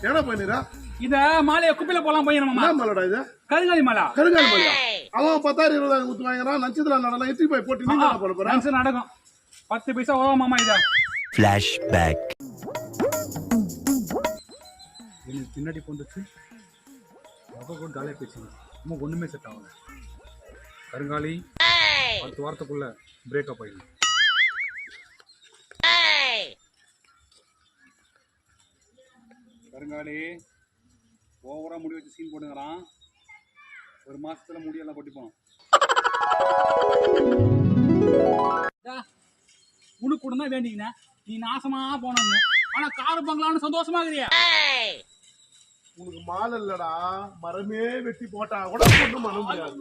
என்ன பண்ணிரா இத மாலைய குப்பையில போலாம் போயிரமா என்ன மாலடா இது கருங்காலி மாலா அவன் 10,000 20,000 ஊத்து வாங்குறான் நட்சத்திரம் நடலாம் எத்தி போய் போட்டு நீங்க என்ன பண்ண போற நட்சத்திரம் நடக்கும் 10 பைசா ஓமாமா இத flashback எனக்கு பின்னாடி போந்துச்சு கூட காலைய பேசுங்க நம்ம ஒண்ணுமே செட் ஆகல கருங்காலி 10 வாரத்துக்குள்ள பிரேக்கப் ஆயிடும் கருங்காலி ஓவரா முடி வச்சு சீன் போட்டுங்கிறான் ஒரு மாசத்துல முடியெல்லாம் கொட்டி போனோம் உனக்கு கூட தான் வேண்டிங்கண்ணே நீ நாசமா போனோம்னு ஆனா காரு பங்களான்னு சந்தோஷமா இருக்கிறியா உனக்கு மாலை இல்லடா மரமே வெட்டி போட்டா கூட ஒண்ணும் பண்ண முடியாது